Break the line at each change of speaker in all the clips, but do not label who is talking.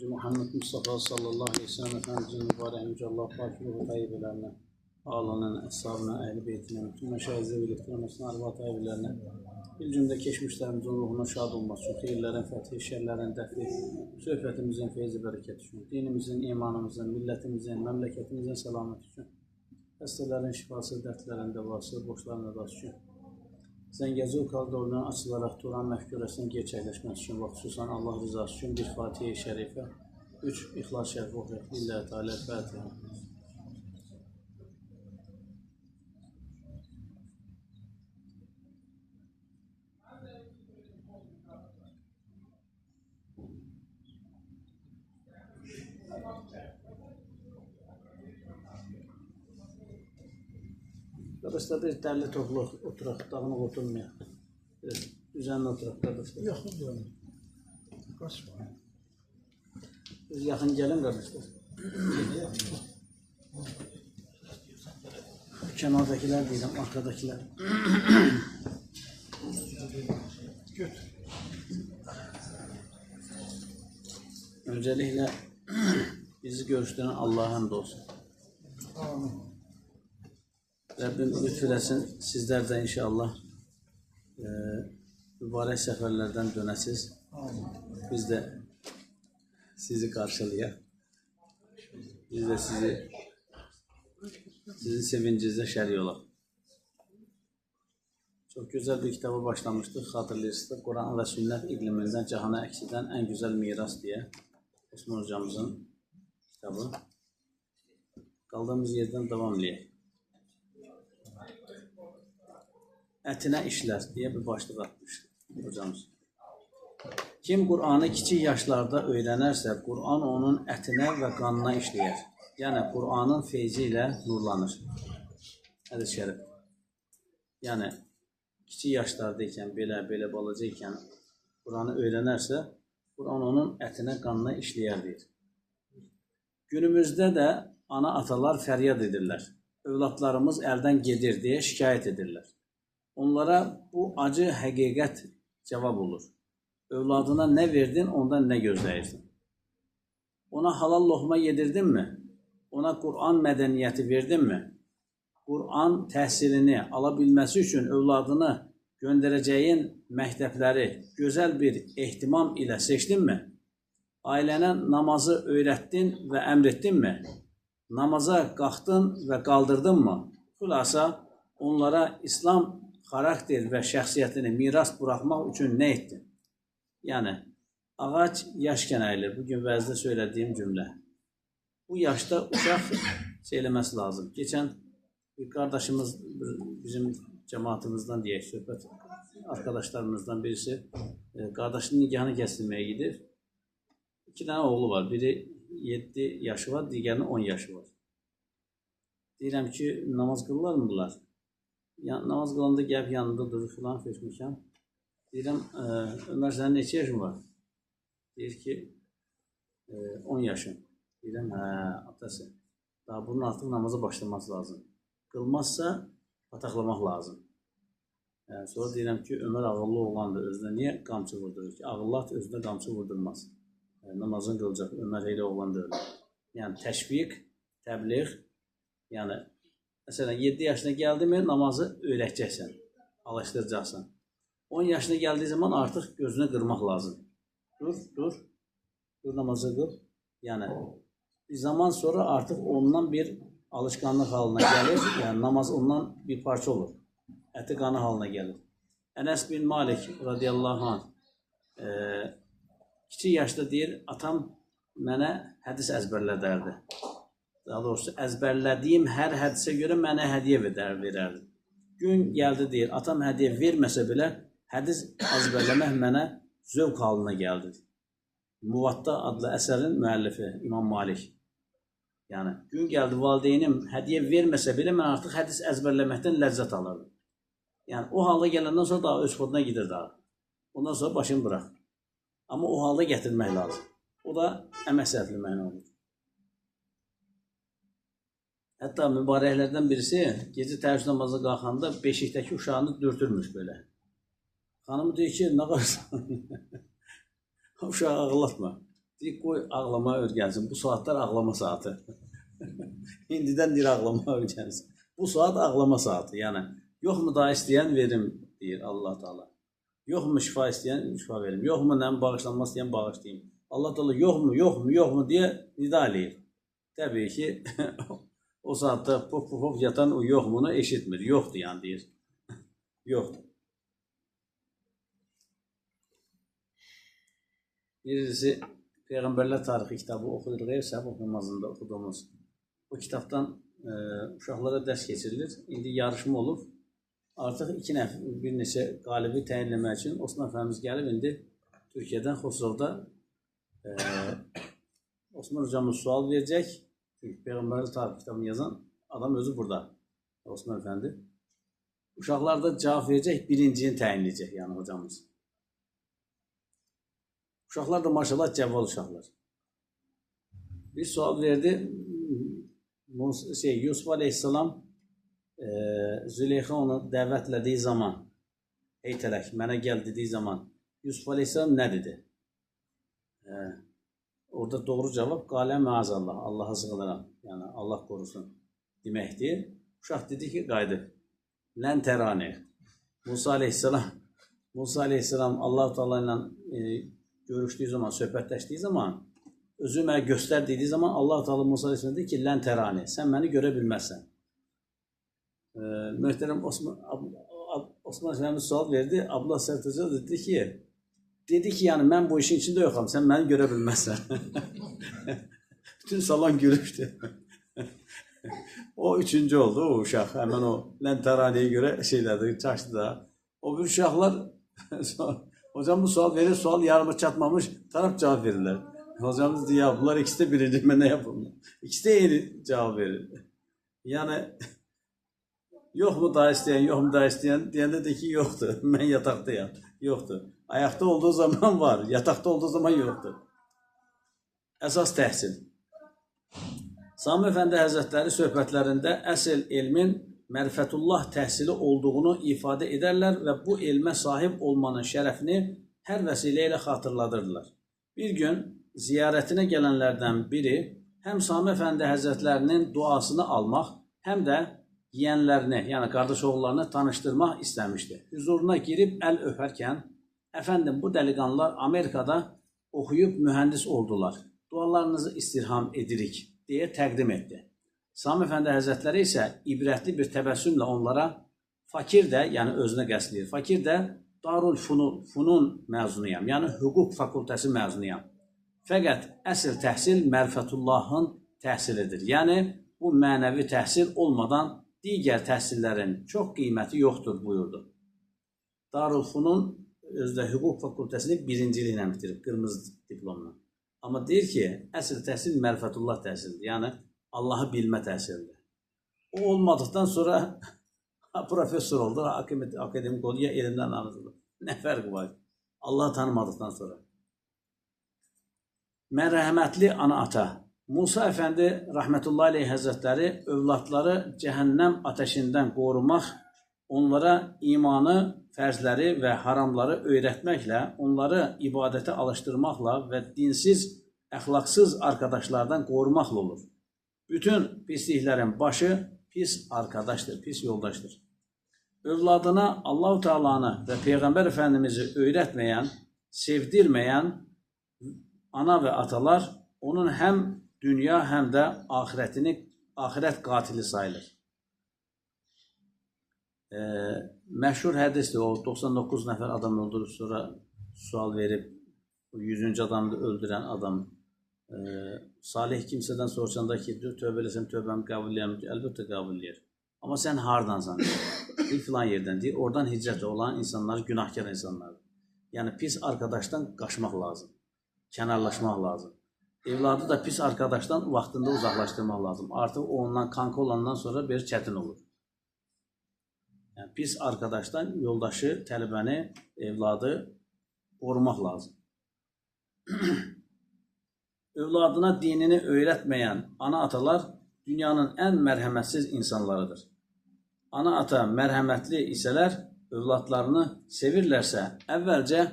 Muhammed Mustafa sallallahu aleyhi ve sellem Efendimizin mübarek mücellah fakirluğu tayyibelerine, ağlanan, əshabına, əhl-i beytine, bütün məşahizə və elektromasına, arva tayyibelerine, bir cümle keçmişlərimizin ruhuna şad olması üçün, xeyirlərin fəthi, şərlərin dəfi, söhbətimizin feyzi bərəkət üçün, dinimizin, imanımızın, millətimizin, məmləkətimizin səlaməti üçün, xəstələrin şifası, dərdlərin dəvası, borçların ədası üçün, Zəngəzur koridorunun açılaraq Turan məfkurəsinin gerçəkləşməsi üçün və xüsusən Allah rızası üçün bir Fatihə-i Şərifə, 3 İxlas Şərif oxuyaq. Lillahi Teala Fatiha. Arkadaşlar bir dərli topluq oturaq, dağınıq oturmayaq. Düzənli oturaq qardaşlar.
Yaxın gəlin. Qaç var.
Biz yaxın gəlin qardaşlar. Kənardakilər deyirəm, arxadakilər.
Götür.
Öncəliklə bizi görüşdürən Allah'a həmd olsun.
Amin.
Rabbim lütfüləsin, sizlər də inşallah mübarək səfərlərdən dönəsiz. Biz də sizi qarşılayaq. Biz də sizin sevincinizdə şərik olaq. Çox gözəl bir kitaba başlamışdıq, xatırlayırsınız. Quran və sünnət iqlimindən cahana əks edən ən gözəl miras deyə Osman hocamızın kitabı. Qaldığımız yerdən davam edək. Ətinə işlər deyə bir başlıq atmışdı hocamız. Kim Qur'anı kiçik yaşlarda öyrənərsə, Qur'an onun ətinə və qanına işləyər. Yəni, Qur'anın feyzi ilə nurlanır. Hədis şərif. Yəni, kiçik yaşlarda ikən, belə balaca ikən Qur'anı öyrənərsə, Qur'an onun ətinə, qanına işləyər deyir. Günümüzdə də ana-atalar fəryad edirlər. Övladlarımız əldən gedir deyə şikayət edirlər. Onlara bu acı həqiqət cavab olur. Övladına nə verdin, ondan nə gözləyirsin? Ona halal loğma yedirdinmi? Ona Qur'an mədəniyyəti verdinmi? Qur'an təhsilini ala bilməsi üçün övladını göndərəcəyin məktəbləri gözəl bir ehtimam ilə seçdinmi? Ailənə namazı öyrətdin və əmr etdinmi? Namaza qalxdın və qaldırdınmı? Xülasa onlara İslam xarakter və şəxsiyyətini miras buraxmaq üçün nə etdin? Yəni, ağac yaşkən əyilir. Bugün vəzdə söylədiyim cümlə. Bu yaşda uşaq eləməsi lazım. Geçən bir qardaşımız, bizim cəmaatımızdan deyək, söhbət arkadaşlarımızdan birisi qardaşının nikahını kəsilməyə gedir. 2 dənə oğlu var. Biri 7 yaşı var, digərinin 10 yaşı var. Deyirəm ki, namaz qılırlar mı bunlar? Namaz qılanda gəlib yanında durur filan feşmişəm. Deyirəm, Ömər sənin neçə yaşın var? Deyir ki, 10 yaşım. Deyirəm, atası. Daha bunun artıq namaza başlaması lazım. Qılmazsa pataqlamaq lazım. Sonra deyirəm ki, Ömər ağıllı oğlandır, özünə niyə qamçı vurdurur ki? Ağıllı at özünə qamçı vurdurmaz. Namazını qılacaq, Ömər elə oğlan deyil. Yəni, təşviq, təbliğ, yəni, məsələn, 7 yaşına gəldi mi, namazı öyrətəcəksən, alışdıracaqsan. 10 yaşına gəldiyi zaman artıq gözünü qırmaq lazım. Dur namazı qıl. Yəni, bir zaman sonra artıq ondan bir alışqanlıq halına gəlir, yəni namaz ondan bir parça olur, əti qanı halına gəlir. Ənəs bin Malik radiyallahu anh, kiçik yaşda deyir, atam mənə hədis əzbərlədərdi. Daha doğrusu, əzbərlədiyim hər hədisə görə mənə hədiyyə verərdi. Gün gəldi deyir, atam hədiyyə verməsə belə, hədis əzbərləmək mənə zövq halına gəldi. Muvatta adlı əsərin müəllifi İmam Malik. Yəni, gün gəldi, valideynim hədiyyə verməsə belə, mən artıq hədis əzbərləməkdən ləzzət alırdım. Yəni, o halda gələndən sonra daha öz xoduna gidir daha. Ondan sonra başını bıraq. Amma o halda gətirmək lazım. O da əmək sərfləməklə olur. Hətta mübarəklərdən birisi gecə təheccüd namazına qalxanda beşikdəki uşağını dürtürmüş belə. Xanım deyir ki, nə qarsan? Uşağı ağlatma. Deyir, qoy ağlama öyrənsin. Bu saatlar ağlama saatı. İndidən deyir, ağlama öyrənsin. Bu saat ağlama saatı. Yəni, yoxmu daha istəyən verim, deyir Allah Teala. Yoxmu şifa istəyən şifa verim. Yoxmu nəm bağışlanma istəyən bağışlayayım. Allah Teala yoxmu deyə nida eləyir. Təbii ki, o saatda pop yatan o yoxmunu eşitmir. Yoxdur yəni deyir. Yoxdur. Birincisi, Peyğəmbərlər tarixi kitabı oxuyuruq, səhv oxumazında oxuduğumuz. Bu kitabdan uşaqlara dərs keçirilir. İndi yarışma olub. Artıq bir neçə qalibi təyinləmək üçün Osman Əfəndimiz gəlib, indi Türkiyədən Xosrovda Osman hocamız sual verəcək. Çünki Peyğəmbərlər tarixi kitabını yazan adam özü burada, Osman Əfəndi. Uşaqlar da cavab verəcək, birincini təyinləyəcək, yəni hocamız. Uşaqlar da maşallah cəvval uşaqlar. Bir sual verdi. Yusuf Aleyhisselam Züleyxa onu dəvətlədiyi zaman, ey tələk, mənə gəl dediyi zaman Yusuf Aleyhisselam nə dedi? Orada doğru cavab qalə məazəllah, Allaha sığınaram, yəni Allah qorusun deməkdir. Uşaq dedi ki, qayıdıb. Lən tərani. Musa Aleyhisselam Allah-u Teala ilə görüşdüyü zaman, söhbətləşdiyi zaman, özü mənə göstər dediyi zaman Allah-u Teala Musa Aleyhisselam dedi ki, lən tərani, sən məni görə bilməzsən. Möhtərəm Osman Əfəndimiz sual verdi, Abdullah Səhət Hoca dedi ki, yəni mən bu işin içində yoxam, sən məni görə bilməzsən. Bütün salon gülüşdü. O üçüncü oldu, o uşaq, həmən o lən təraniyə görə şeylərdir, çaşdı da. O bir uşaqlar, hocam bu sual verir, sual yarıma çatmamış, taraf cevap verirler. Hocamız diyor, bunlar ikisi de birinci, ben ne yapayım? İkisi de yeni cevap verir. Yani yok mu daha isteyen, yok mu daha isteyen diyende de ki yoktu. Ben yataktayım. Yoktu. Ayakta olduğu zaman var, yatakta olduğu zaman yoktu. Əsas təhsil. Sami Əfəndi Həzrətləri söhbətlərində əsl elmin mərifətullah təhsili olduğunu ifadə edərlər və bu elmə sahib olmanın şərəfini hər vəsilə ilə xatırladırdılar. Bir gün ziyarətinə gələnlərdən biri həm Sami Əfəndi Həzrətlərinin duasını almaq, həm də yiyənlərini, yəni qardaş oğullarını tanışdırmaq istəmişdi. Hüzuruna girib əl öpərkən, əfəndim bu dəliqanlar Amerikada oxuyub mühəndis oldular. Dualarınızı istirham edirik deyə təqdim etdi. Sami Əfəndi Həzrətləri isə ibrətli bir təbəssümlə onlara fakir də, yəni özünə qəsd edir, fakir də Darul Funun məzunuyam, yəni hüquq fakültəsi məzunuyam. Fəqət əsl təhsil mərifətullahın təhsilidir. Yəni bu mənəvi təhsil olmadan digər təhsillərin çox qiyməti yoxdur buyurdu. Darul Funun özdə hüquq fakültəsini birinciliklə bitirib, qırmızı diplomla. Amma deyir ki, əsl təhsil mərifətullah təhsilidir, yəni Allahı bilmə təhsilidir. O olmadıqdan sonra professor oldu, akademik oldu, ya elimdən anlatıldı. Nə fərqi var? Allahı tanımadıqdan sonra. Mərhəmətli ana-ata Musa Əfəndi Rəhmətullahi Aleyh Həzrətləri övladları cəhənnəm ateşindən qorumaq, onlara imanı, fərzləri və haramları öyrətməklə, onları ibadətə alışdırmaqla və dinsiz, əxlaqsız arkadaşlardan qorumaqla olur. Bütün pisliklərin başı pis arkadaşdır, pis yoldaşdır. Övladına Allah-u Teala'nı və Peyğəmbər Əfəndimizi öyrətməyən, sevdirməyən ana və atalar onun həm dünya, həm də axirət qatili sayılır. Məşhur hədisdir, o 99 nəfər adam öldürüb, sonra sual verib 100-cü adamı öldürən adam salih kimsədən soruşanda ki, tövbə eləsəm tövbəmi qəbul edirəm, əlbəttə qəbul edir. Amma sən hardansan? Bir filan yerdən deyir, oradan hicrət olan insanlar günahkar insanlardır. Yəni pis arkadaşdan qaçmaq lazım, kənarlaşmaq lazım. Evladı da pis arkadaşdan vaxtında uzaqlaşdırmaq lazım. Artıq ondan kanka olandan sonra bir çətin olur. Yəni, pis arkadaşdan yoldaşı, tələbəni, evladı qorumaq lazım. Övladına dinini öyrətməyən ana-atalar dünyanın ən mərhəmətsiz insanlarıdır. Ana-ata mərhəmətli isələr, övladlarını sevirlərsə, əvvəlcə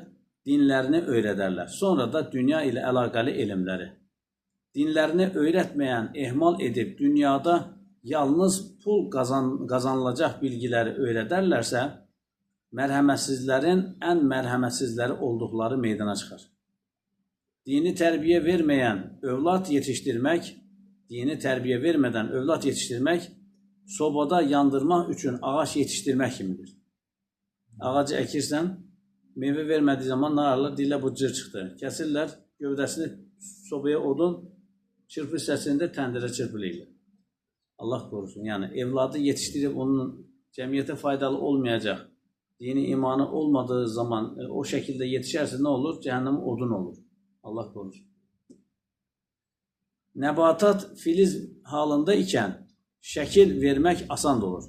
dinlərini öyrədərlər. Sonra da dünya ilə əlaqəli elmləri. Dinlərini öyrətməyən, ehmal edib dünyada yalnız pul qazanılacaq bilgiləri öyrədərlərsə, mərhəmətsizlərin ən mərhəmətsizləri olduqları meydana çıxar. Dini tərbiyə verməyən övlad yetişdirmək, sobada yandırmaq üçün ağac yetişdirmək kimidir. Ağacı əkirsən, meyvə vermədiyi zaman nə ararlar? Deyirlər, bu cır çıxdı. Kəsirlər, gövdəsini sobaya odun, çırpı hissəsində təndirə çırpılırlar. Allah qorusun. Yəni, evladı yetişdirib onun cəmiyyətə faydalı olmayacaq, dini imanı olmadığı zaman o şəkildə yetişərsə nə olur? Cəhənnəmin odun olur. Allah qorusun. Nəbatat filiz halında ikən şəkil vermək asan olur.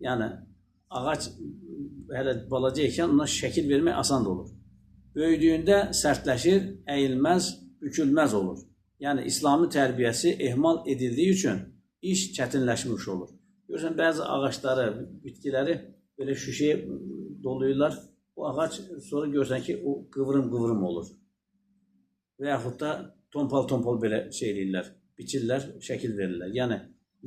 Yəni, ağac hələ balaca ikən ona şəkil vermək asan olur. Böyüdüyündə sərtləşir, əyilməz, bükülməz olur. Yəni, İslami tərbiyəsi ehmal edildiyi üçün iş çətinləşmiş olur. Görürsən, bəzi ağaçları, bitkiləri belə şüşəyə doluyurlar. O ağac sonra görürsən ki, o qıvrım-qıvrım olur. Və yaxud da tompal-tompal belə şey eləyirlər, biçirlər, şəkil verirlər. Yəni,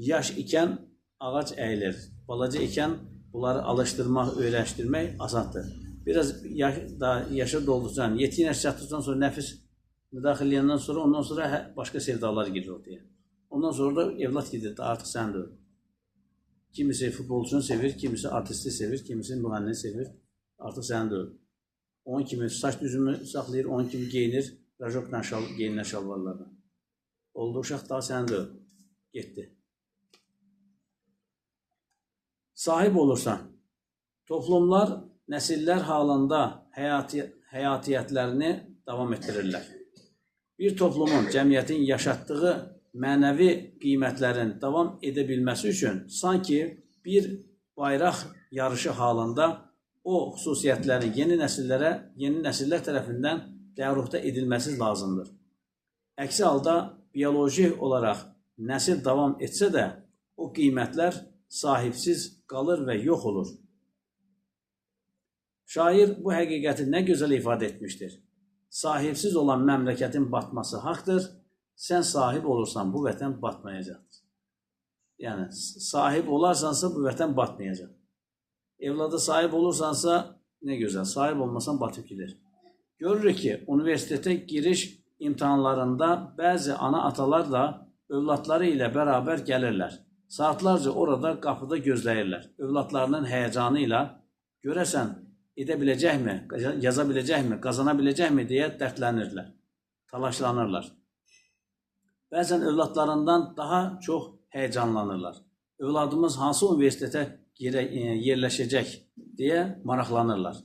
yaş ikən ağac əyilir. Balaca ikən bunları alışdırmaq, öyrəşdirmək asandır. Biraz yaşa doldursan, yetkin yaş çatdırsan sonra nəfis müdaxiləyəndən sonra, ondan sonra başqa sevdalar girir ortaya. Ondan sonra da evlat gedir, artıq sən də. Kimisi futbolçunu sevir, kimisi artisti sevir, kimisi müğənnini sevir, artıq sən də. Onun kimi saç düzümü saxlayır, onun kimi geyinir, rajokla geyinlər şalvarlardan. Oldu uşaq daha sən də getdi. Sahib olursan, toplumlar nəsillər halında həyatiyyətlərini davam etdirirlər. Bir toplumun, cəmiyyətin yaşatdığı mənəvi qiymətlərin davam edə bilməsi üçün sanki bir bayraq yarışı halında o xüsusiyyətlərin yeni nəsillər tərəfindən dərruhda edilməsi lazımdır. Əksi halda bioloji olaraq nəsil davam etsə də o qiymətlər sahibsiz qalır və yox olur. Şair bu həqiqəti nə gözəl ifadə etmişdir. Sahibsiz olan məmləkətin batması haqdır, sən sahib olursan bu vətən batmayacaqdır. Yəni, sahib olarsansa bu vətən batmayacaq. Evlada sahib olursansa nə gözəl, sahib olmasan batıb gedir. Görürük ki, universitetə giriş imtahanlarında bəzi ana-atalar da övladları ilə bərabər gəlirlər. Saatlarca orada qapıda gözləyirlər. Övladlarının həyəcanı ilə görəsən edə biləcəkmi, yaza biləcəkmi, qazana biləcəkmi deyə dərdlənirlər, talaşlanırlar. Bəzən övladlarından daha çox həyəcanlanırlar. Övladımız hansı universitetə yerləşəcək deyə maraqlanırlar.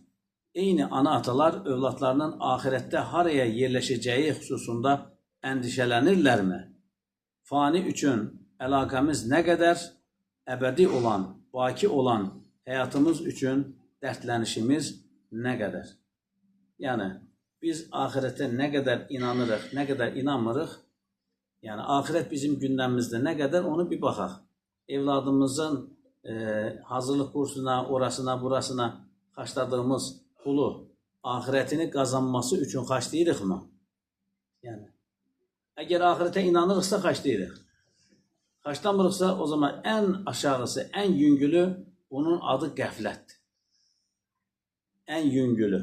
Eyni ana-atalar övladlarının axirətdə haraya yerləşəcəyi xüsusunda əndişələnirlərmi? Fani üçün əlaqəmiz nə qədər, əbədi olan, baki olan həyatımız üçün dərdlənişimiz nə qədər? Yəni, biz axirətə nə qədər inanırıq, nə qədər inanmırıq, yəni axirət bizim gündəmimizdə nə qədər onu bir baxaq. Evladımızın hazırlıq kursuna, orasına, burasına xərcladığımız pulu axirətini qazanması üçün xərcləyirik mi? Yəni, əgər axirətə inanırıqsa xərcləyirik. Xərclamırıqsa o zaman ən aşağısı, ən yüngülü bunun adı qəflətdir. Ən yüngülü.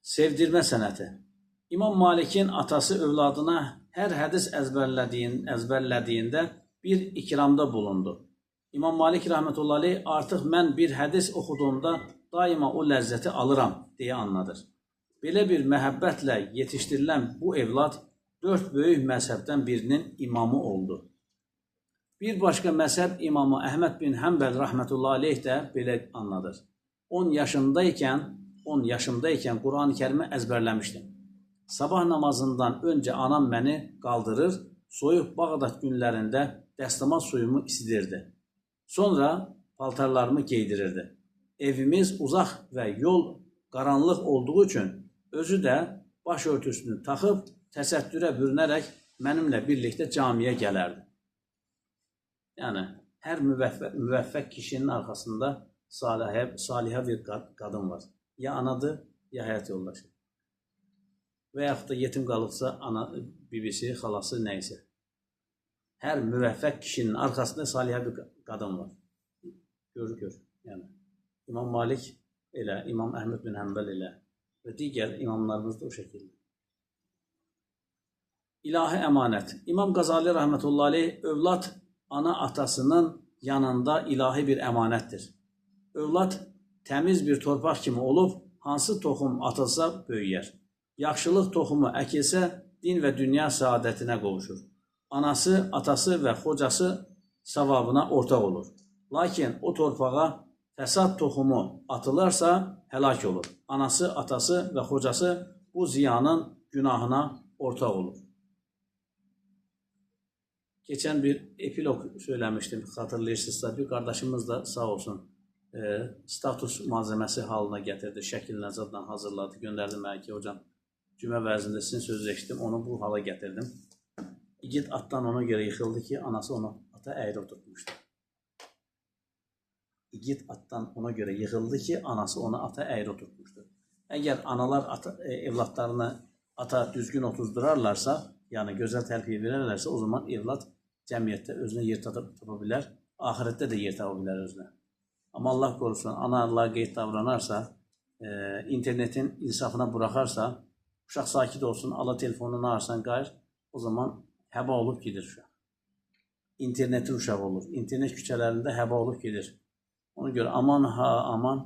Sevdirmə sənəti. İmam Malikin atası övladına hər hədis əzbərlədiyində bir ikramda bulundu. İmam Malik rəhmətullahi artıq mən bir hədis oxuduğumda daima o ləzzəti alıram deyə anladır. Belə bir məhəbbətlə yetişdirilən bu evlad 4 böyük məzhəbdən birinin imamı oldu. Bir başqa məzhəb imamı Əhməd bin Həmbəl rəhmətullahi aleyh də belə anladır. 10 yaşımdaykən Quran-ı Kərimi əzbərləmişdim. Sabah namazından öncə anam məni qaldırır, soyuq Bağdad günlərində dəstəmaz suyumu isidirdi. Sonra paltarlarımı geydirirdi. Evimiz uzaq və yol qaranlıq olduğu üçün özü də başörtüsünü taxıb təsəttürə bürünərək mənimlə birlikdə camiyə gələrdi. Yəni, hər müvəffəq kişinin arxasında salihə bir qadın var. Ya anadır, ya həyat yoldaşı. Və yaxud da yetim qalıbsa, bibisi, xalası, nəysə. Hər müvəffəq kişinin arxasında salihə bir qadın var. Gör. Yəni, İmam Malik elə, İmam Əhməd bin Həmbəl elə və digər imamlarımız da o şəkildə. İlahi əmanət. İmam Qazali rəhmətullahi aleyh, övlad ana atasının yanında ilahi bir əmanətdir. Övlad təmiz bir torpaq kimi olub, hansı toxum atılsa böyüyər. Yaxşılıq toxumu əkilsə, din və dünya səadətinə qovuşur. Anası, atası və xocası savabına ortaq olur. Lakin o torpağa fəsad toxumu atılarsa, həlak olur. Anası, atası və xocası bu ziyanın günahına ortaq olur. Geçen bir epilog söyləmişdim, xatırlayırsınızsa, bir qardaşımız da sağ olsun status malzəməsi halına gətirdi, şəkil nəzərdən hazırladı, göndərdi mənə ki, hocam, cümə vəzində sizin sözü eşitdim, onu bu hala gətirdim. İgid atdan ona görə yıxıldı ki, anası onu ata əyri oturtmuşdu. İgid atdan ona görə yıxıldı ki, anası onu ata əyri oturtmuşdu. Əgər analar evlatlarını ata düzgün otuzdurarlarsa, yəni gözəl tərbiyə verərlərsə, o zaman evlad cəmiyyətdə özünə yer tapa bilər, ahirətdə də yer tapa bilər özünə. Amma Allah qorusun, ana laqeyd davranarsa, internetin insafına buraxarsa, uşaq sakit olsun, ala telefonunu ararsan, qayır, o zaman həba olub gedir uşaq. İnternetin uşağı olur, internet küçələrində həba olub gedir. Ona görə aman,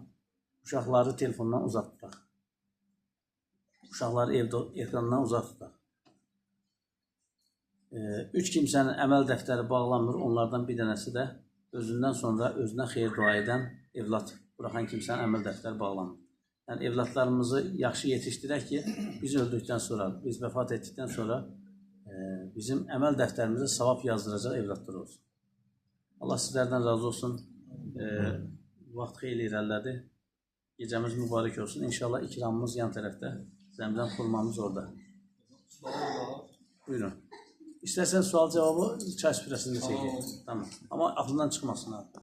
uşaqları telefondan uzaq tutaq. Uşaqları evdə ekrandan uzaq tutaq. Üç kimsənin əməl dəftəri bağlanmır, onlardan bir dənəsi də özündən sonra özünə xeyir dua edən evlad buraxan kimsənin əməl dəftəri bağlanmır. Yəni, evladlarımızı yaxşı yetişdirək ki, biz öldükdən sonra, biz vəfat etdikdən sonra bizim əməl dəftərimizə savab yazdıracaq evladlar olsun. Allah sizlərdən razı olsun. Vaxt xeyli irəlilədi. Gecəmiz mübarək olsun. İnşallah ikramımız yan tərəfdə, zəmzəm xurmamız orada. Buyurun. İstərsən sual cevabı çay süfrəsində çəkək. Tamam. Amma aklından çıxmasın abi.